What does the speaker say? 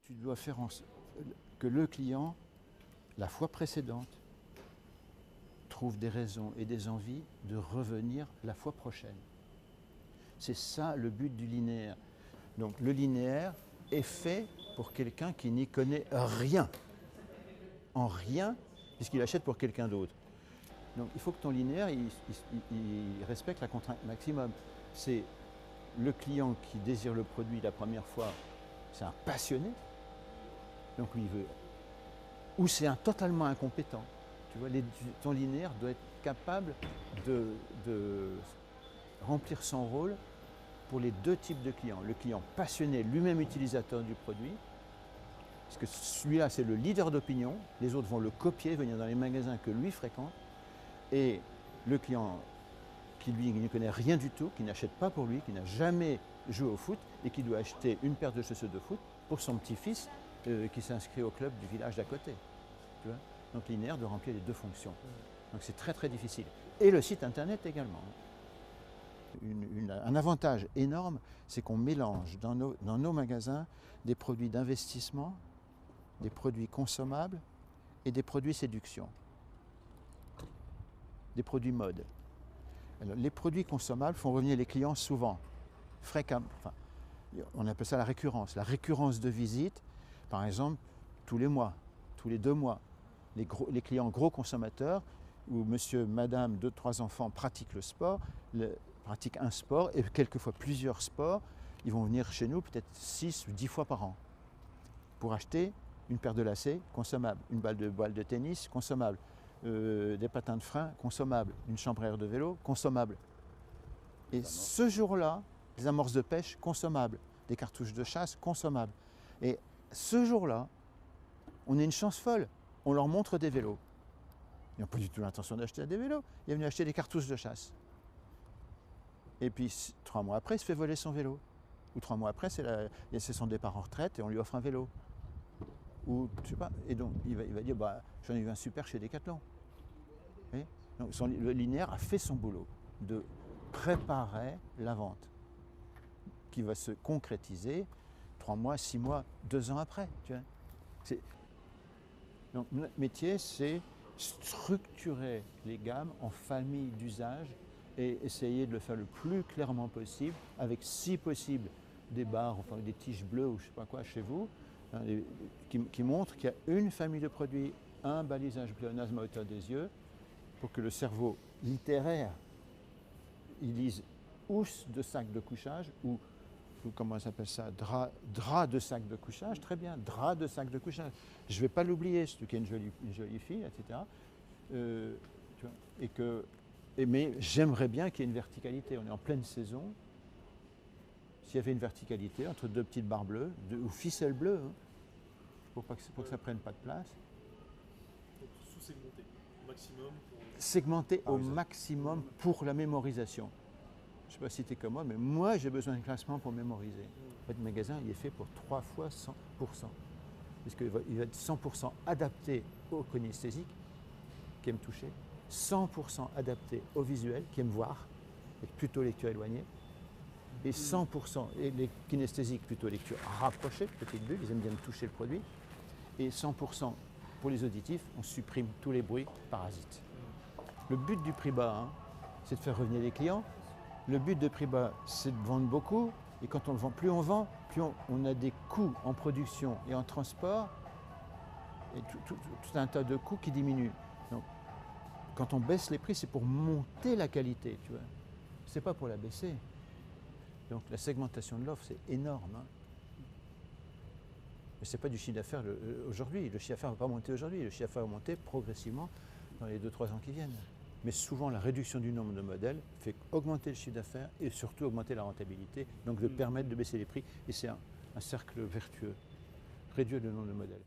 Tu dois faire en sorte que le client, la fois précédente, trouve des raisons et des envies de revenir la fois prochaine. C'est ça le but du linéaire. Donc le linéaire est fait pour quelqu'un qui n'y connaît rien. En rien, puisqu'il achète pour quelqu'un d'autre. Donc il faut que ton linéaire il respecte la contrainte maximum. C'est le client qui désire le produit la première fois, c'est un passionné. Donc lui il veut. Ou c'est un totalement incompétent. Tu vois, ton linéaire doit être capable de remplir son rôle pour les deux types de clients. Le client passionné, lui-même utilisateur du produit, parce que celui-là c'est le leader d'opinion, les autres vont le copier, venir dans les magasins que lui fréquente, et le client qui lui ne connaît rien du tout, qui n'achète pas pour lui, qui n'a jamais joué au foot et qui doit acheter une paire de chaussures de foot pour son petit-fils qui s'inscrit au club du village d'à côté. Tu vois, donc linéaire doit remplir les deux fonctions. Donc c'est très très difficile. Et le site internet également. Un avantage énorme, c'est qu'on mélange dans nos magasins des produits d'investissement, des produits consommables et des produits séduction, des produits mode. Alors, les produits consommables font revenir les clients souvent, fréquemment. Enfin, on appelle ça la récurrence de visite, par exemple, tous les mois, tous les 2 mois. Les clients gros consommateurs, où monsieur, madame, 2, 3 enfants pratiquent le sport, pratiquent un sport et quelquefois plusieurs sports, ils vont venir chez nous peut-être 6 ou 10 fois par an pour acheter une paire de lacets consommables, une balle de tennis consommable, des patins de frein consommables, une chambre à air de vélo consommable. Et ce jour-là, des amorces de pêche consommables, des cartouches de chasse consommables. Et ce jour-là, on a une chance folle, on leur montre des vélos. Ils n'ont pas du tout l'intention d'acheter des vélos, ils sont venus acheter des cartouches de chasse. Et puis 3 mois après, il se fait voler son vélo. Ou 3 mois après, c'est son départ en retraite et on lui offre un vélo. Ou je sais pas. Et donc il va dire bah, j'en ai eu un super chez Decathlon. Donc le linéaire a fait son boulot de préparer la vente qui va se concrétiser 3 mois, 6 mois, 2 ans après. Tu vois. Donc notre métier, c'est structurer les gammes en familles d'usage et essayer de le faire le plus clairement possible, avec si possible des barres, enfin des tiges bleues ou je ne sais pas quoi chez vous, hein, qui montrent qu'il y a une famille de produits, un balisage pléonasme à hauteur des yeux, pour que le cerveau littéraire, il lise housse de sac de couchage ou comment ça s'appelle ça, drap de sac de couchage, très bien, drap de sac de couchage. Je ne vais pas l'oublier, surtout qu'il y a une jolie fille, etc. Tu vois, mais j'aimerais bien qu'il y ait une verticalité. On est en pleine saison. S'il y avait une verticalité entre 2 petites barres bleues, ou ficelles bleues, hein, pour que ça ne prenne pas de place. Donc sous-segmenter au maximum. Segmenter au maximum pour la mémorisation. Je ne sais pas si tu es comme moi, mais moi j'ai besoin d'un classement pour mémoriser. Votre magasin il est fait pour 3 fois 100%. Parce qu'il va être 100% adapté au kinesthésique, qui aime toucher, 100% adapté au visuel, qui aime voir, et plutôt lecture éloignée, et 100% et les kinesthésiques plutôt lecture rapprochée, petite bulle, ils aiment bien toucher le produit, et 100% pour les auditifs, on supprime tous les bruits parasites. Le but du prix bas, hein, c'est de faire revenir les clients. Le but de prix bas, c'est de vendre beaucoup, et quand on le vend, plus on a des coûts en production et en transport, et tout un tas de coûts qui diminuent. Donc, quand on baisse les prix, c'est pour monter la qualité, tu vois. C'est pas pour la baisser. Donc la segmentation de l'offre, c'est énorme. Hein. Mais ce n'est pas du chiffre d'affaires aujourd'hui. Le chiffre d'affaires ne va pas monter aujourd'hui. Le chiffre d'affaires va monter progressivement dans les 2-3 ans qui viennent. Mais souvent, la réduction du nombre de modèles fait augmenter le chiffre d'affaires et surtout augmenter la rentabilité, donc de permettre de baisser les prix. Et c'est un cercle vertueux. Réduire le nombre de modèles.